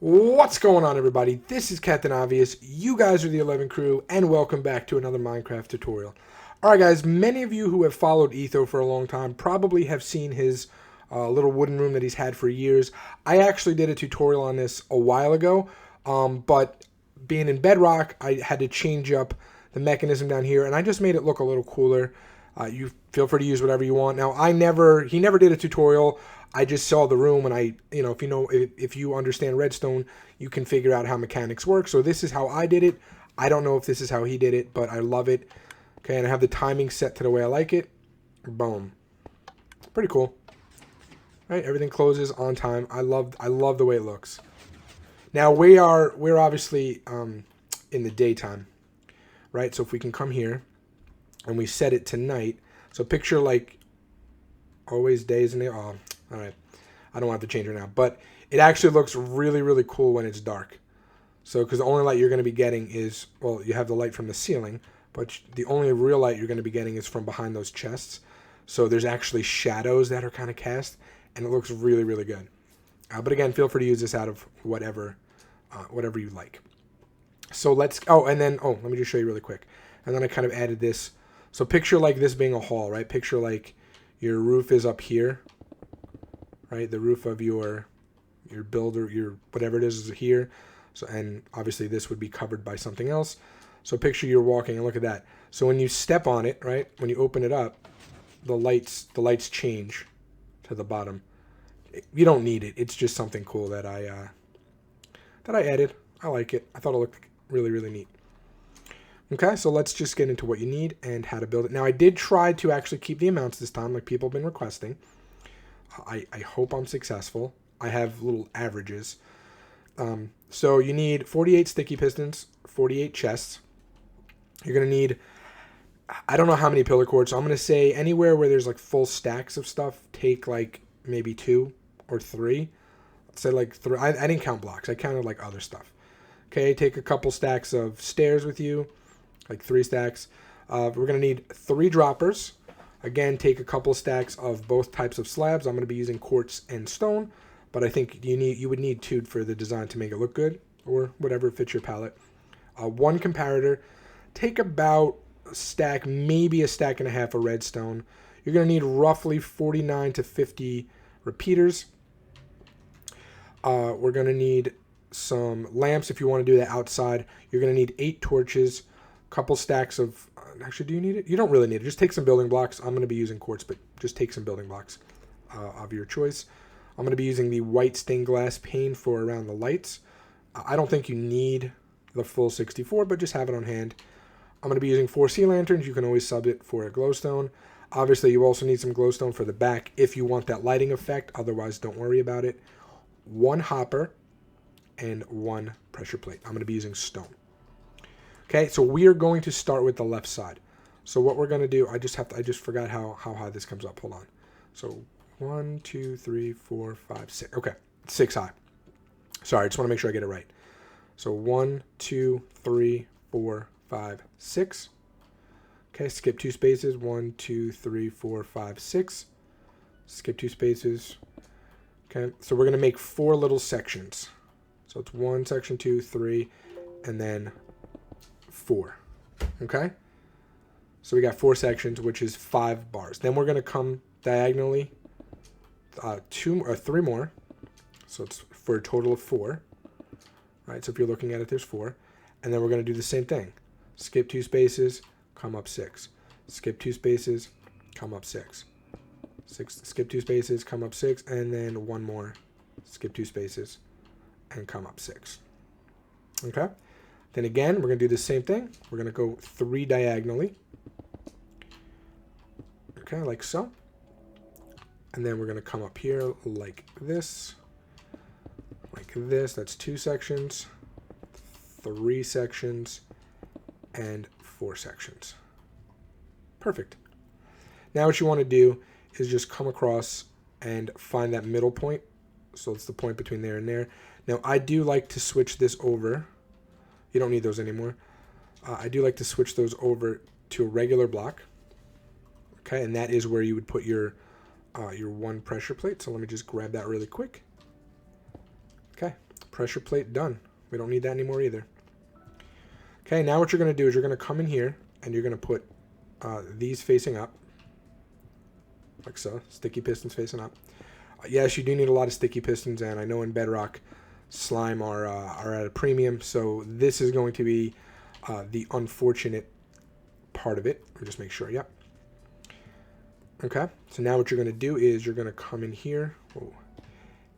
What's going on, everybody? This is Captain Obvious. You guys are the 11 crew, and welcome back to another Minecraft tutorial. Alright guys, many of you who have followed Ethos for a long time probably have seen his little wooden room that he's had for years. I actually did a tutorial on this a while ago, but being in Bedrock, I had to change up the mechanism down here, and I just made it look a little cooler. You feel free to use whatever you want. Now, he never did a tutorial. I just saw the room, and if you understand Redstone, you can figure out how mechanics work. So this is how I did it. I don't know if this is how he did it, but I love it. Okay, and I have the timing set to the way I like it. Boom. Pretty cool. Right, everything closes on time. I love the way it looks. Now we're obviously in the daytime, right? So if we can come here and we set it to night. So picture like always days in the all right. I don't have to change it now, but it actually looks really, really cool when it's dark. So because the only light you're going to be getting is, well, you have the light from the ceiling, but the only real light you're going to be getting is from behind those chests. So there's actually shadows that are kind of cast, and it looks really, really good. But again, feel free to use this out of whatever you like. So let me just show you really quick. And then I kind of added this. So picture like this being a hall, right? Picture like your roof is up here, right? The roof of your builder, your whatever it is here. So, and obviously this would be covered by something else. So picture you're walking and look at that. So when you step on it, right? When you open it up, the lights change to the bottom. You don't need it. It's just something cool that I added. I like it. I thought it looked really, really neat. Okay, so let's just get into what you need and how to build it. Now, I did try to actually keep the amounts this time, like people have been requesting. I hope I'm successful. I have little averages. So you need 48 sticky pistons, 48 chests. You're going to need, I don't know how many pillar cords, so I'm going to say anywhere where there's like full stacks of stuff, take like maybe 2 or 3. Let's say like 3. I didn't count blocks. I counted like other stuff. Okay, take a couple stacks of stairs with you. Like 3 stacks. We're going to need 3 droppers. Again, take a couple stacks of both types of slabs. I'm going to be using quartz and stone, but I think you would need 2 for the design to make it look good, or whatever fits your palette. 1 comparator. Take about a stack, maybe a stack and a half of redstone. You're going to need roughly 49 to 50 repeaters. We're going to need some lamps if you want to do that outside. You're going to need 8 torches. Couple stacks of, actually, do you need it? You don't really need it. Just take some building blocks. I'm going to be using quartz, but just take some building blocks of your choice. I'm going to be using the white stained glass pane for around the lights. I don't think you need the full 64, but just have it on hand. I'm going to be using 4 sea lanterns. You can always sub it for a glowstone. Obviously, you also need some glowstone for the back if you want that lighting effect. Otherwise, don't worry about it. 1 hopper and 1 pressure plate. I'm going to be using stone. Okay, so we are going to start with the left side. So what we're going to do, I just forgot how high this comes up. Hold on. So 1, 2, 3, 4, 5, 6. Okay, 6 high. Sorry, I just want to make sure I get it right. So 1, 2, 3, 4, 5, 6. Okay, skip 2 spaces. 1, 2, 3, 4, 5, 6. Skip 2 spaces. Okay, so we're going to make 4 little sections. So it's 1 section, 2, 3, and then 4. Okay, so we got 4 sections, which is 5 bars. Then we're going to come diagonally 2 or 3 more, so it's for a total of 4. Right, so if you're looking at it, there's 4, and then we're going to do the same thing. Skip 2 spaces, come up 6. Skip 2 spaces, come up 6. Skip 2 spaces, come up 6, and then 1 more. Skip 2 spaces, and come up 6. Okay. Then again, we're going to do the same thing. We're going to go 3 diagonally. Okay, like so. And then we're going to come up here like this. Like this. That's 2 sections, 3 sections, and 4 sections. Perfect. Now what you want to do is just come across and find that middle point. So it's the point between there and there. Now I do like to switch this over. You don't need those anymore. I do like to switch those over to a regular block. Okay, and that is where you would put your 1 pressure plate. So let me just grab that really quick. Okay, Pressure plate done. We don't need that anymore either. Okay, now what you're going to do is you're going to come in here and you're going to put these facing up. Like so. Sticky pistons facing up. Yes, you do need a lot of sticky pistons, and I know in Bedrock, slime are at a premium, so this is going to be the unfortunate part of it. Let me just make sure, yep. Okay, so now what you're going to do is you're going to come in here,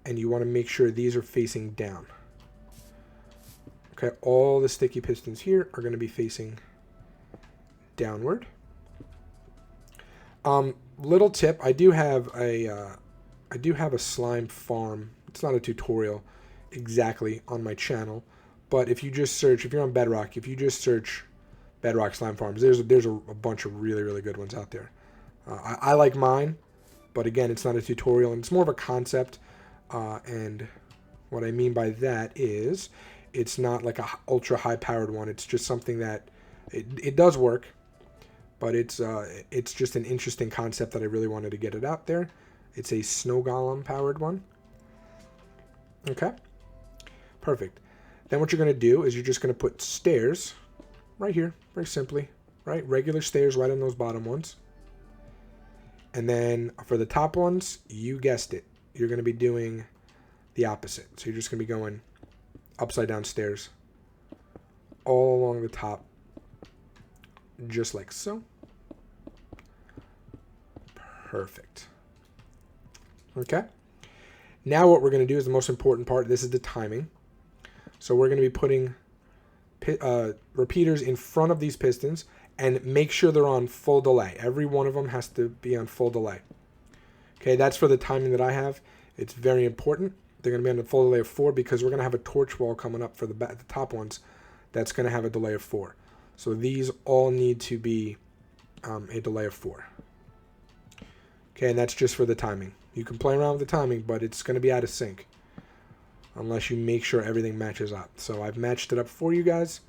and you want to make sure these are facing down. Okay, all the sticky pistons here are going to be facing downward. Little tip, I do have a slime farm. It's not a tutorial exactly on my channel, but if you just search, if you're on Bedrock, if you just search Bedrock slime farms, there's a bunch of really good ones out there. I like mine, but again, it's not a tutorial, and it's more of a concept. And what I mean by that is, it's not like a ultra high powered one. It's just something that it does work, but it's just an interesting concept that I really wanted to get it out there. It's a snow golem powered one. Okay, perfect. Then what you're going to do is you're just going to put stairs right here, very simply, right? Regular stairs right on those bottom ones. And then for the top ones, you guessed it, you're going to be doing the opposite. So you're just going to be going upside down stairs all along the top, just like so. Perfect. Okay. Now what we're going to do is the most important part. This is the timing. So we're going to be putting repeaters in front of these pistons, and make sure they're on full delay. Every one of them has to be on full delay. Okay, that's for the timing that I have. It's very important. They're going to be on a full delay of 4 because we're going to have a torch wall coming up for the top ones that's going to have a delay of 4. So these all need to be a delay of 4. Okay, and that's just for the timing. You can play around with the timing, but it's going to be out of sync unless you make sure everything matches up. So I've matched it up for you guys,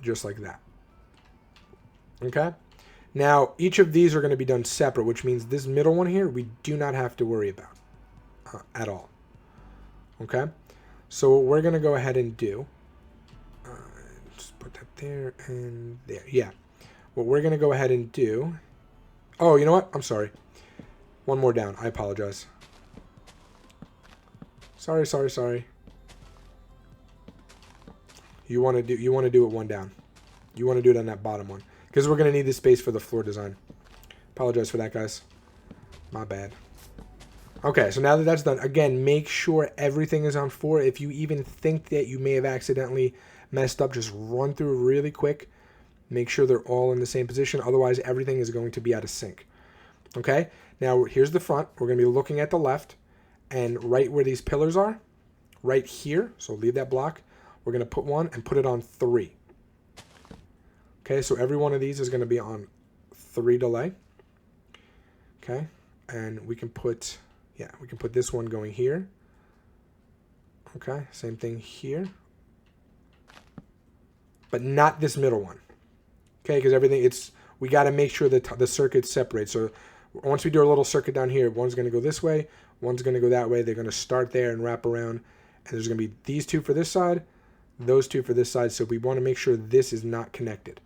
just like that. Okay? Now, each of these are going to be done separate, which means this middle one here, we do not have to worry about at all. Okay? So what we're going to go ahead and do, just put that there and there. Yeah. What we're going to go ahead and do, oh, you know what? I'm sorry. One more down. I apologize. Sorry. You want to do it one down. You want to do it on that bottom one, because we're going to need this space for the floor design. Apologize for that, guys. My bad. Okay, so now that that's done, again, make sure everything is on 4. If you even think that you may have accidentally messed up, just run through really quick. Make sure they're all in the same position. Otherwise, everything is going to be out of sync. Okay, now here's the front. We're going to be looking at the left, and right where these pillars are, right here, so leave that block, we're going to put one and put it on 3. Okay, so every one of these is going to be on 3 delay. Okay, and we can put, we can put this one going here. Okay, same thing here. But not this middle one. Okay, because everything, we got to make sure that the circuits separate. So once we do a little circuit down here, one's going to go this way, one's going to go that way. They're going to start there and wrap around. And there's going to be these 2 for this side, those 2 for this side. So we want to make sure this is not connected.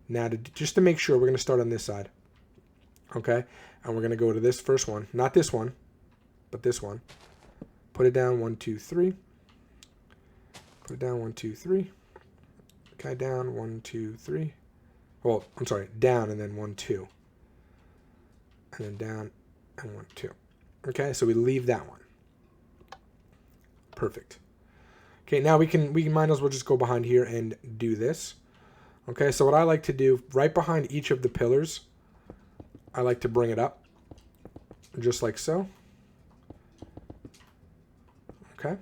Now, just to make sure, we're going to start on this side. Okay, and we're going to go to this first one. Not this one, but this one. Put it down, 1, 2, 3. Put it down, 1, 2, 3. Okay, down, 1, 2, 3. Well, I'm sorry, down and then 1, 2. And then down and 1, 2. Okay, so we leave that one. Perfect. Okay, now we might as well just go behind here and do this. Okay, so what I like to do, right behind each of the pillars, I like to bring it up, just like so. Okay,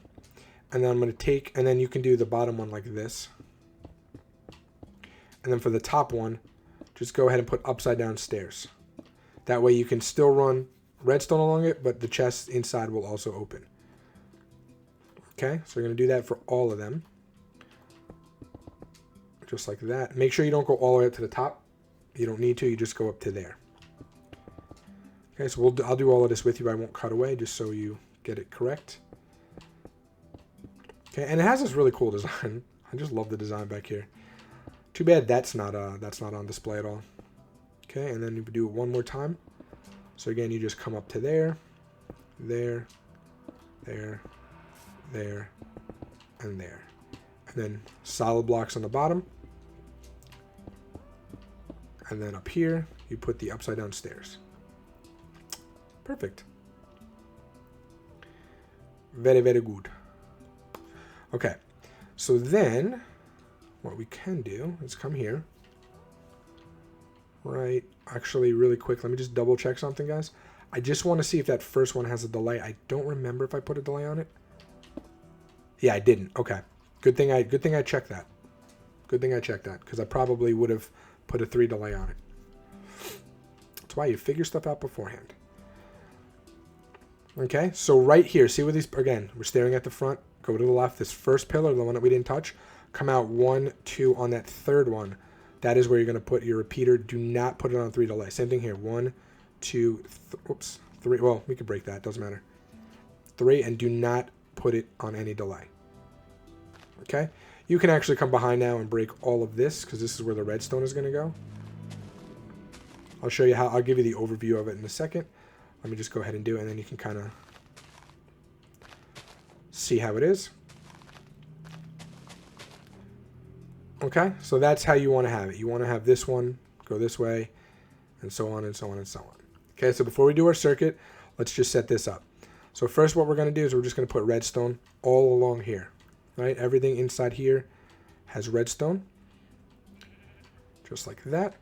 and then I'm going to take, and then you can do the bottom one like this. And then for the top one, just go ahead and put upside down stairs. That way you can still run redstone along it, but the chest inside will also open. Okay, so we're going to do that for all of them. Just like that. Make sure you don't go all the way up to the top. You don't need to, you just go up to there. Okay, so I'll do all of this with you. I won't cut away just so you get it correct. Okay, and it has this really cool design. I just love the design back here. Too bad that's not on display at all. Okay, and then you do it one more time. So again, you just come up to there, there, there, there, and there. And then solid blocks on the bottom. And then up here, you put the upside down stairs. Perfect. Very, very good. Okay, so then what we can do is come here. Right, actually really quick, let me just double check something, guys. I just want to see if that first one has a delay. I don't remember if I put a delay on it. Yeah, I didn't. Okay. Good thing I checked that. Good thing I checked that, because I probably would have put a 3 delay on it. That's why you figure stuff out beforehand. Okay, so right here, see where these, again, we're staring at the front. Go to the left, this first pillar, the one that we didn't touch. Come out 1, 2 on that third one. That is where you're going to put your repeater. Do not put it on 3 delay. Same thing here. 1, 2, oops, 3. Well, we could break that. Doesn't matter. 3, and do not put it on any delay. Okay? You can actually come behind now and break all of this, because this is where the redstone is going to go. I'll show you how. I'll give you the overview of it in a second. Let me just go ahead and do it, and then you can kind of see how it is. Okay, so that's how you want to have it. You want to have this one go this way, and so on and so on and so on. Okay, so before we do our circuit, let's just set this up. So first what we're going to do is we're just going to put redstone all along here. Right, everything inside here has redstone. Just like that.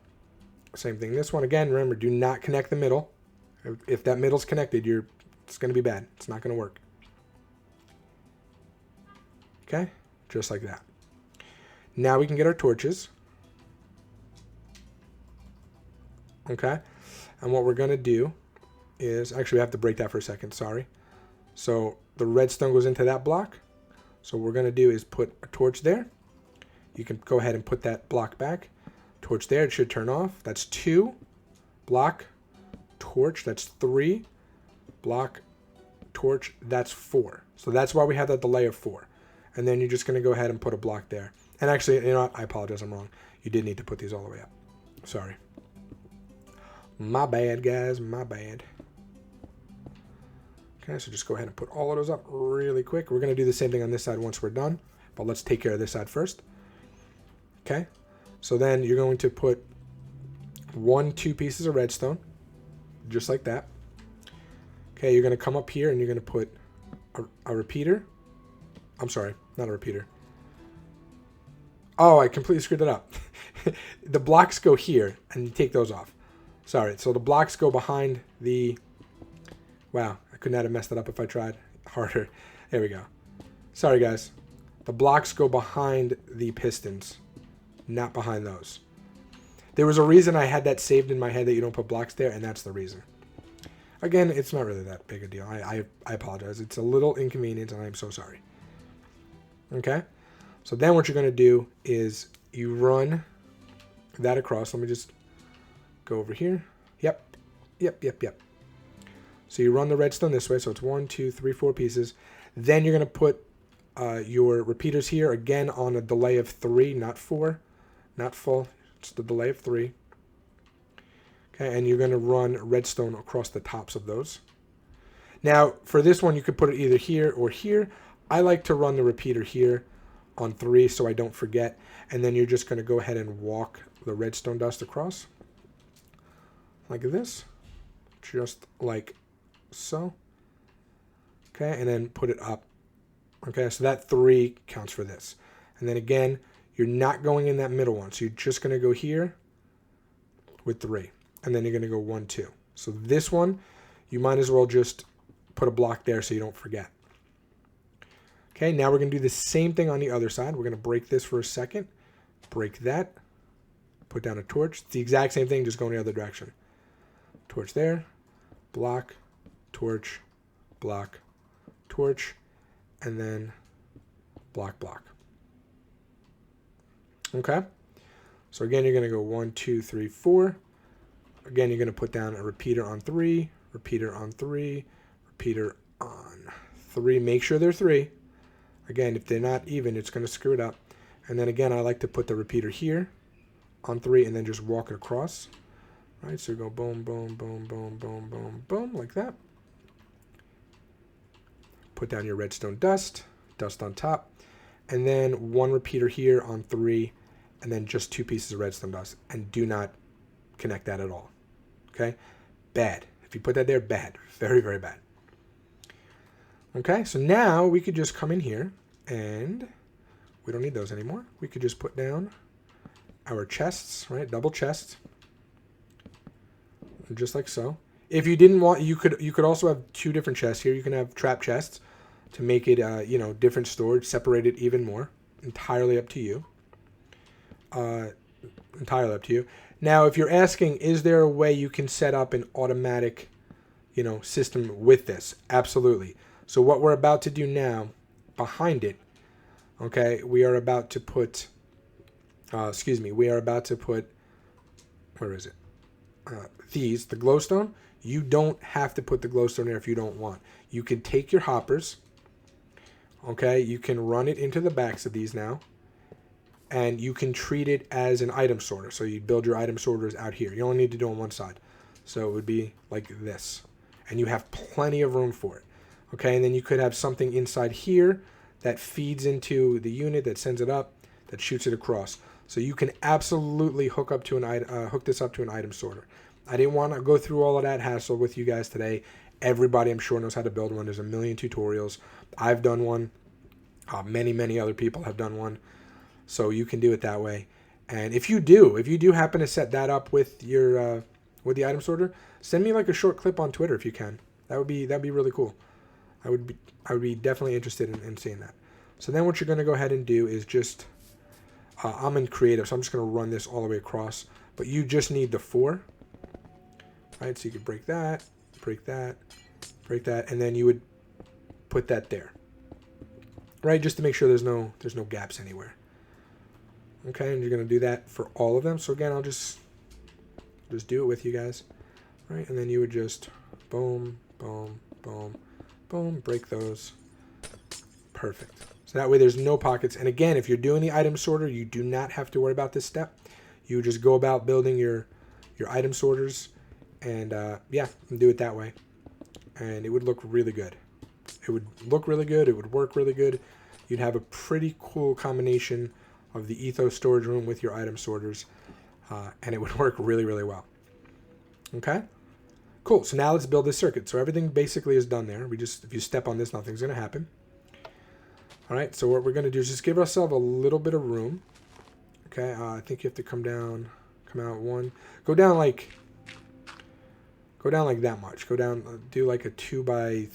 Same thing this one. Again, remember, do not connect the middle. If that middle's connected, it's going to be bad. It's not going to work. Okay, just like that. Now we can get our torches. Okay, and what we're going to do is, actually we have to break that for a second, sorry. So the redstone goes into that block. So what we're going to do is put a torch there. You can go ahead and put that block back. Torch there, it should turn off. That's 2. Block, torch, that's 3. Block, torch, that's 4. So that's why we have that delay of 4. And then you're just going to go ahead and put a block there. And actually, you know what? I apologize, I'm wrong. You did need to put these all the way up. Sorry. My bad, guys, my bad. Okay, so just go ahead and put all of those up really quick. We're going to do the same thing on this side once we're done. But let's take care of this side first. Okay, so then you're going to put 1, 2 pieces of redstone. Just like that. Okay, you're going to come up here and you're going to put a repeater. I'm sorry, not a repeater. Oh, I completely screwed it up. The blocks go here, and you take those off. Sorry, so the blocks go behind the... Wow, I could not have messed it up if I tried harder. There we go. Sorry, guys. The blocks go behind the pistons, not behind those. There was a reason I had that saved in my head that you don't put blocks there, and that's the reason. Again, it's not really that big a deal. I apologize. It's a little inconvenient, and I'm so sorry. Okay? So then what you're going to do is you run that across. Let me just go over here. Yep. So you run the redstone this way. So it's 1, 2, 3, 4 pieces. Then you're going to put your repeaters here again on a delay of 3, not 4. Not full. It's the delay of 3. Okay, and you're going to run redstone across the tops of those. Now, for this one, you could put it either here or here. I like to run the repeater here on 3 so I don't forget. And then you're just going to go ahead and walk the redstone dust across. Like this. Just like so. Okay, and then put it up. Okay, so that 3 counts for this. And then again, you're not going in that middle one. So you're just going to go here with 3. And then you're going to go 1, 2. So this one, you might as well just put a block there so you don't forget. Okay, now we're going to do the same thing on the other side. We're going to break this for a second. Break that. Put down a torch. It's the exact same thing, just going the other direction. Torch there. Block. Torch. Block. Torch. And then block, block. Okay. So again, you're going to go 1, 2, 3, 4. Again, you're going to put down a repeater on 3. Repeater on 3. Repeater on 3. Make sure they're 3. Again, if they're not even, it's going to screw it up. And then again, I like to put the repeater here on 3 and then just walk it across. Right, so go boom, boom, boom, boom, boom, boom, boom, like that. Put down your redstone dust, dust on top, and then 1 repeater here on 3, and then just 2 pieces of redstone dust. And do not connect that at all. Okay? Bad. If you put that there, bad. Very, very bad. Okay, so now we could just come in here, and we don't need those anymore. We could just put down our chests, right? Double chests. Just like so. If you didn't want, you could also have 2 different chests here. You can have trap chests to make it, you know, different storage, separate it even more. Entirely up to you. Entirely up to you. Now, if you're asking, is there a way you can set up an automatic, you know, system with this? Absolutely. So what we're about to do now, behind it, okay, we are about to put, we are about to put, where is it? The glowstone. You don't have to put the glowstone there if you don't want. You can take your hoppers, okay, you can run it into the backs of these now, and you can treat it as an item sorter. So you build your item sorters out here. You only need to do on one side. So it would be like this. And you have plenty of room for it. Okay, and then you could have something inside here that feeds into the unit, that sends it up, that shoots it across. So you can absolutely hook this up to an item sorter. I didn't want to go through all of that hassle with you guys today. Everybody, I'm sure, knows how to build one. There's a million tutorials. I've done one. Many other people have done one. So you can do it that way. And if you do happen to set that up with your with the item sorter, send me like a short clip on Twitter if you can. That'd be really cool. I would be definitely interested in seeing that. So then what you're going to go ahead and do is just, I'm in creative, so I'm just going to run this all the way across. But you just need the 4. Right, so you could break that, and then you would put that there. Right, just to make sure there's no gaps anywhere. Okay, and you're going to do that for all of them. So again, I'll just do it with you guys. Right, and then you would just boom, boom, boom, boom, break those. Perfect. So that way there's no pockets. And again, if you're doing the item sorter, you do not have to worry about this step. You just go about building your item sorters and yeah, and do it that way. And it would look really good. It would look really good. It would work really good. You'd have a pretty cool combination of the Ethos storage room with your item sorters. And it would work really, really well. Okay? Cool. So now let's build this circuit. So everything basically is done there. If you step on this, nothing's going to happen. All right. So what we're going to do is just give ourselves a little bit of room. Okay. I think you have to come out 1. Go down like that much. Go down, do like a 2 by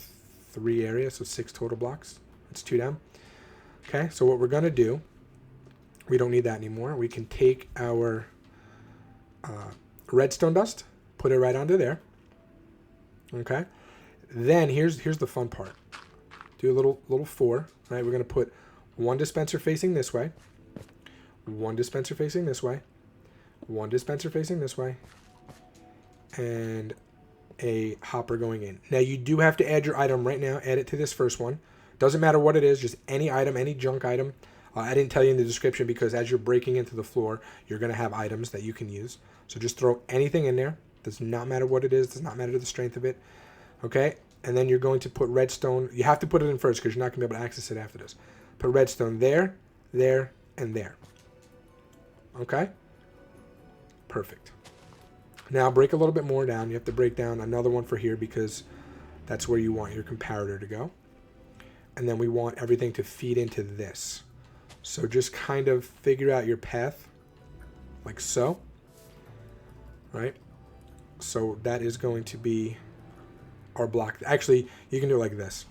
3 area. So 6 total blocks. That's 2 down. Okay. So what we're going to do, we don't need that anymore. We can take our redstone dust, put it right onto there. Okay. Then here's the fun part. Do a little 4. Right. We're going to put 1 dispenser facing this way, 1 dispenser facing this way, 1 dispenser facing this way, and a hopper going in. Now you do have to add your item right now. Add it to this first one. Doesn't matter what it is, just any item, any junk item. I didn't tell you in the description because as you're breaking into the floor, you're going to have items that you can use. So just throw anything in there. Does not matter what it is. Does not matter the strength of it. Okay? And then you're going to put redstone. You have to put it in first because you're not going to be able to access it after this. Put redstone there, there, and there. Okay? Perfect. Now break a little bit more down. You have to break down another one for here because that's where you want your comparator to go. And then we want everything to feed into this. So just kind of figure out your path like so. Right? So that is going to be our block. Actually, you can do it like this.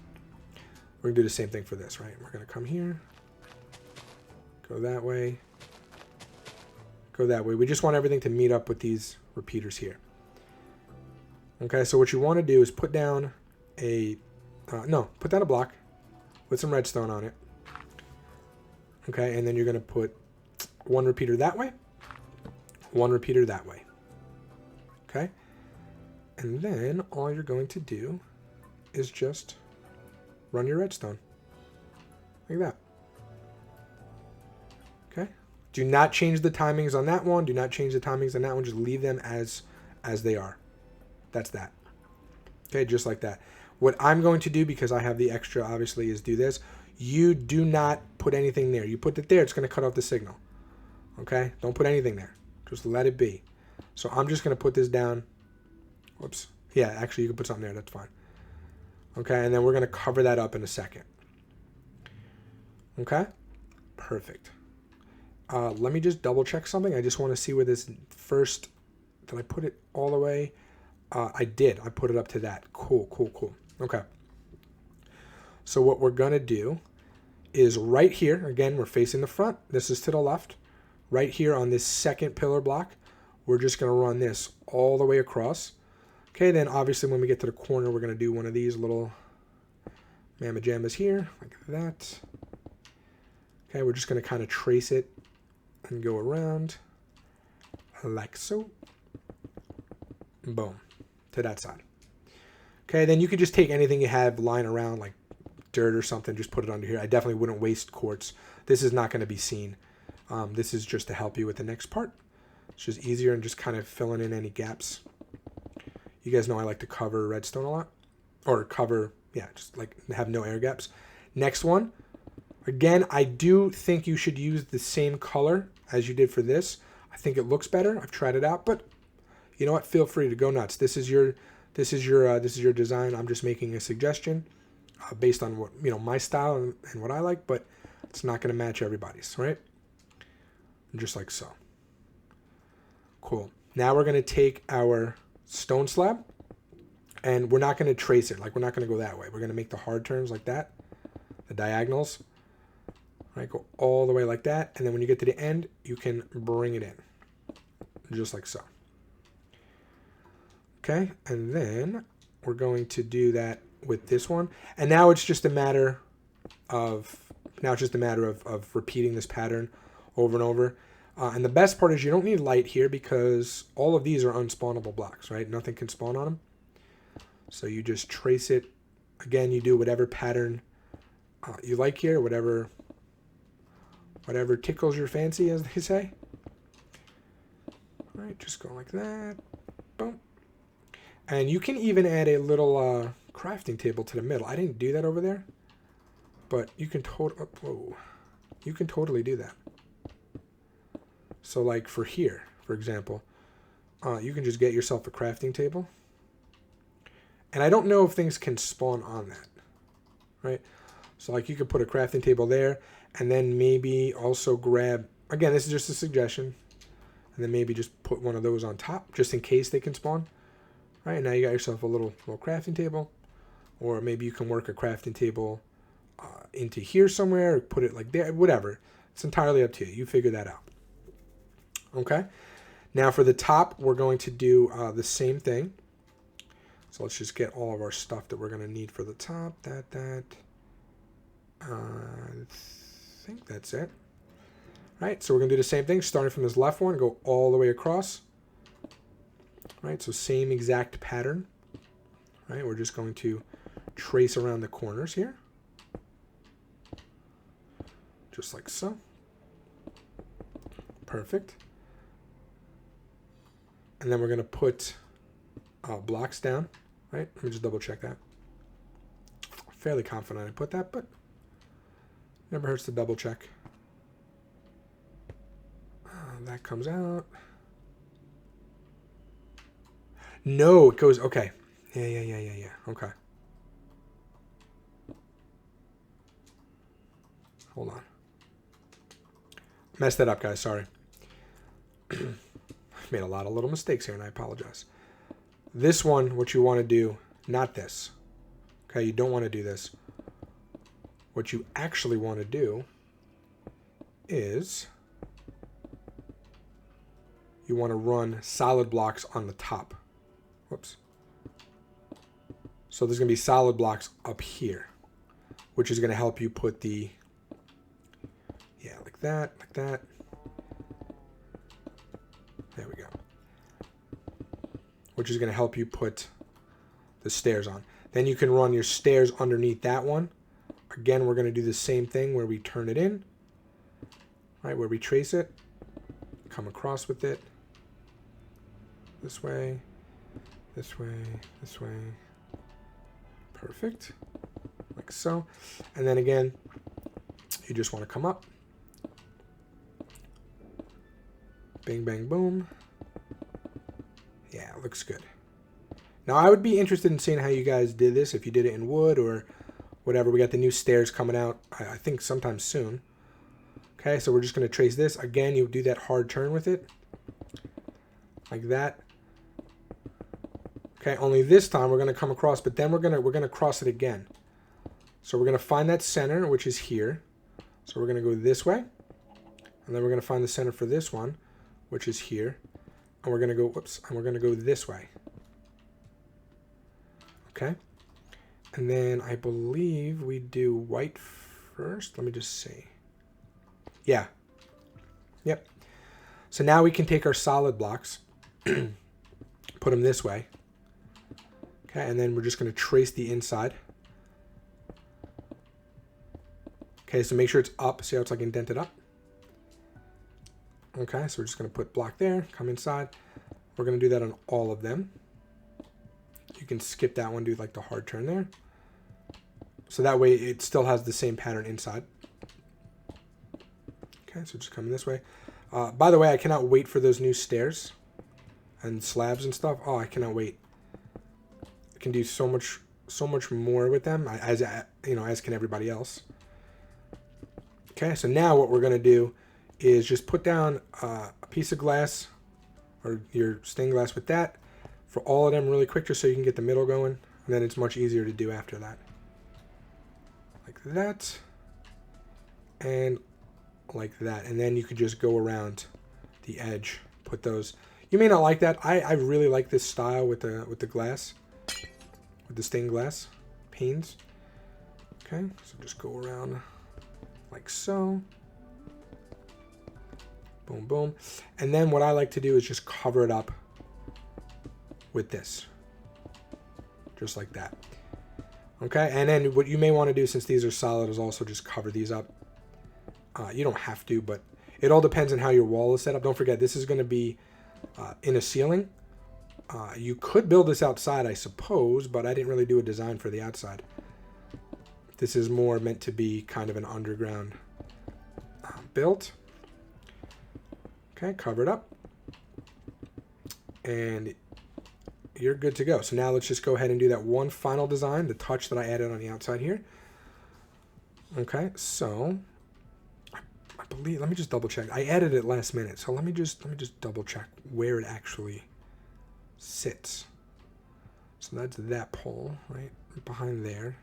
We're going to do the same thing for this, right? We're going to come here. Go that way. Go that way. We just want everything to meet up with these repeaters here. Okay, so what you want to do is put down a... put down a block with some redstone on it. Okay, and then you're going to put 1 repeater that way, 1 repeater that way. Okay? And then all you're going to do is just run your redstone. like that. Okay. Do not change the timings on that one. Do not change the timings on that one. Just leave them as they are. That's that. Okay, just like that. What I'm going to do, because I have the extra, obviously, is do this. You do not put anything there. You put it there, it's going to cut off the signal. Okay? Don't put anything there. Just let it be. So I'm just going to put this down. Whoops. Yeah, actually, you can put something there. That's fine. Okay, and then we're going to cover that up in a second. Okay? Perfect. Let me just double check something. I just want to see where this first... Did I put it all the way? I did. I put it up to that. Cool, cool, cool. Okay. So what we're going to do is right here, again, we're facing the front. This is to the left. Right here on this second pillar block, we're just going to run this all the way across. Okay, then obviously when we get to the corner, we're going to do one of these little mamma jammas here, like that. Okay, we're just going to kind of trace it and go around like so. Boom. To that side. Okay, then you could just take anything you have lying around, like dirt or something, just put it under here. I definitely wouldn't waste quartz. This is not going to be seen. This is just to help you with the next part. It's just easier and just kind of filling in any gaps. You guys know I like to cover redstone a lot. Or cover, yeah, just like have no air gaps. Next one. Again, I do think you should use the same color as you did for this. I think it looks better. I've tried it out, but you know what? Feel free to go nuts. This is your design. I'm just making a suggestion based on what my style and what I like, but it's not going to match everybody's, right? Just like so. Cool. Now we're going to take our stone slab, and we're not going to trace it. Like we're not going to go that way. We're going to make the hard turns like that, the diagonals. Right, go all the way like that, and then when you get to the end, you can bring it in, just like so. Okay, and then we're going to do that with this one. And now it's just a matter of repeating this pattern over and over. And the best part is you don't need light here because all of these are unspawnable blocks, right? Nothing can spawn on them. So you just trace it. Again, you do whatever pattern you like here, whatever tickles your fancy, as they say. All right, just go like that. Boom. And you can even add a little crafting table to the middle. I didn't do that over there, but you can you can totally do that. So like for here, for example, you can just get yourself a crafting table. And I don't know if things can spawn on that, right? So like you could put a crafting table there and then maybe also grab, again, this is just a suggestion, and then maybe just put one of those on top just in case they can spawn. Right, now you got yourself a little crafting table, or maybe you can work a crafting table into here somewhere, or put it like there, whatever. It's entirely up to you. You figure that out. Okay. Now for the top, we're going to do the same thing. So let's just get all of our stuff that we're going to need for the top. I think that's it. All right, so we're going to do the same thing, starting from this left one, go all the way across. Right, so same exact pattern. Right, we're just going to trace around the corners here. Just like so. Perfect. And then we're going to put blocks down. Right, let me just double check that. Fairly confident I put that, but never hurts to double check. That comes out. No, it goes, okay. Yeah. Okay. Hold on. Messed that up, guys. Sorry. I've made a lot of little mistakes here, and I apologize. This one, what you want to do, not this. Okay, you don't want to do this. What you actually want to do is you want to run solid blocks on the top. Whoops. So there's going to be solid blocks up here, which is going to help you put the, yeah, like that. There we go. Which is going to help you put the stairs on. Then you can run your stairs underneath that one. Again, we're going to do the same thing where we turn it in, right, where we trace it, come across with it, this way, this way, this way. Perfect, like so. And then again, you just want to come up, bang, bang, boom. Yeah, it looks good. Now, I would be interested in seeing how you guys did this, if you did it in wood or whatever. We got the new stairs coming out, I think sometime soon. Okay, so we're just going to trace this. Again, you do that hard turn with it, like that. Okay, only this time we're going to come across, but then we're going to cross it again. So we're going to find that center, which is here. So we're going to go this way, and then we're going to find the center for this one, which is here. And we're going to go, whoops, and we're going to go this way. Okay. And then I believe we do white first. Let me just see. Yeah. Yep. So now we can take our solid blocks, put them this way. Okay, and then we're just going to trace the inside. Okay, so make sure it's up. See how it's like indented up? Okay, so we're just going to put block there, come inside. We're going to do that on all of them. You can skip that one, do like the hard turn there. So that way it still has the same pattern inside. Okay, so just coming this way. By the way, I cannot wait for those new stairs and slabs and stuff. Oh, I cannot wait. I can do so much more with them, as you know, as can everybody else. Okay, so now what we're gonna do is just put down a piece of glass or your stained glass with that for all of them really quick, just so you can get the middle going, and then it's much easier to do after that. Like that, and like that, and then you could just go around the edge, put those. You may not like that. I really like this style with the glass, with the stained glass panes. Okay, so just go around like so. Boom, boom. And then what I like to do is just cover it up with this, just like that. Okay, and then what you may want to do, since these are solid, is also just cover these up. You don't have to, but it all depends on how your wall is set up. Don't forget, this is going to be in a ceiling. You could build this outside, I suppose, but I didn't really do a design for the outside. This is more meant to be kind of an underground build. Okay, cover it up. And you're good to go. So now let's just go ahead and do that one final design, the touch that I added on the outside here. Okay, so I believe, let me just double check. I added it last minute, so let me just double check where it actually sits. So that's that pole right behind there.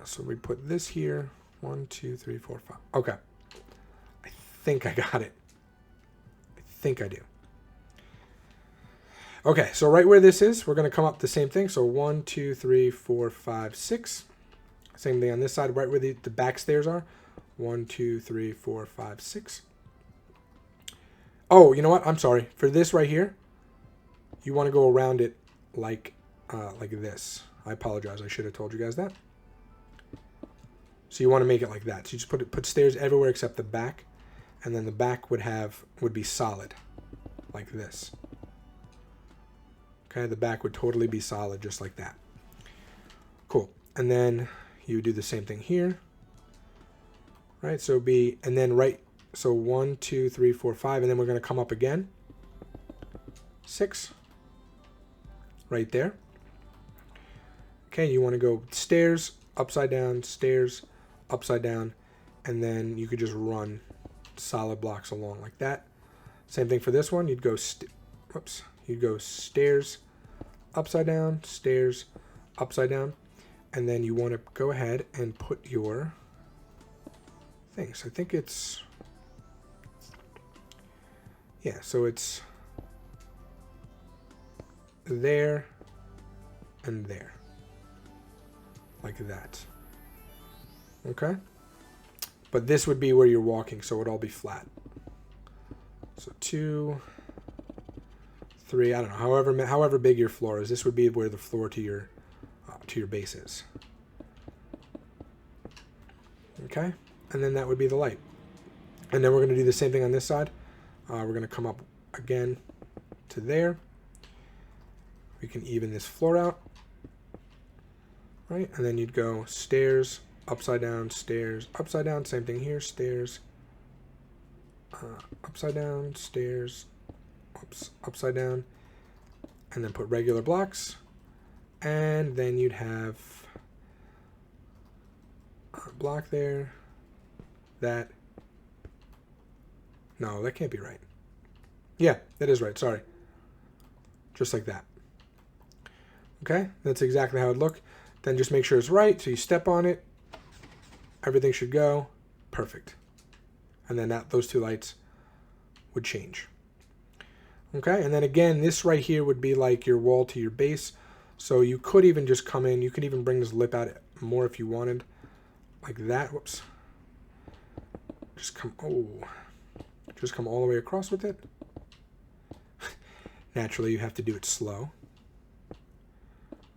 So we put this here. 1, 2, 3, 4, 5. Okay. I think I got it. I think I do. Okay, so right where this is, we're going to come up the same thing. So 1, 2, 3, 4, 5, 6. Same thing on this side, right where the back stairs are. 1, 2, 3, 4, 5, 6. Oh, you know what? I'm sorry. For this right here, you want to go around it like this. I apologize. I should have told you guys that. So you want to make it like that. So you just put stairs everywhere except the back, and then the back would be solid, like this. Okay, the back would totally be solid, just like that. Cool. And then you do the same thing here, right? So and then right. So 1, 2, 3, 4, 5, and then we're going to come up again. 6, right there. Okay, you want to go stairs, upside down, stairs, upside down, and then you could just run solid blocks along like that. Same thing for this one. You'd go you'd go stairs, upside down, stairs, upside down, and then you want to go ahead and put your things. I think it's, yeah, so it's there and there, like that. Okay, but this would be where you're walking, so it'd all be flat. So 2, 3, I don't know, however big your floor is, this would be where the floor to your to your base is. Okay, and then that would be the light. And then we're going to do the same thing on this side. We're going to come up again to there. We can even this floor out. Right, and then you'd go stairs, upside down, same thing here, stairs, upside down, stairs, upside down, and then put regular blocks, and then you'd have a block there, that, no, that can't be right. Yeah, that is right, sorry. Just like that. Okay, that's exactly how it would look. Then just make sure it's right, so you step on it, everything should go, perfect. And then those two lights would change. Okay, and then again, this right here would be like your wall to your base. So you could even just come in, you could even bring this lip out more if you wanted. Like that, whoops. Just come all the way across with it. Naturally, you have to do it slow.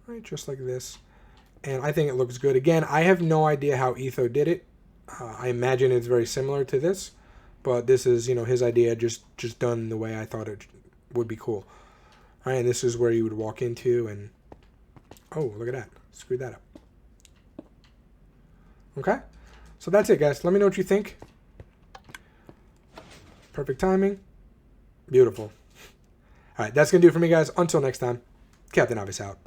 Right, just like this. And I think it looks good. Again, I have no idea how Ethos did it. I imagine it's very similar to this. But this is, you know, his idea just done the way I thought it would be cool. All right, and this is where you would walk into and... Oh, look at that. Screwed that up. Okay? So that's it, guys. Let me know what you think. Perfect timing. Beautiful. All right, that's going to do it for me, guys. Until next time, Captain Obvious out.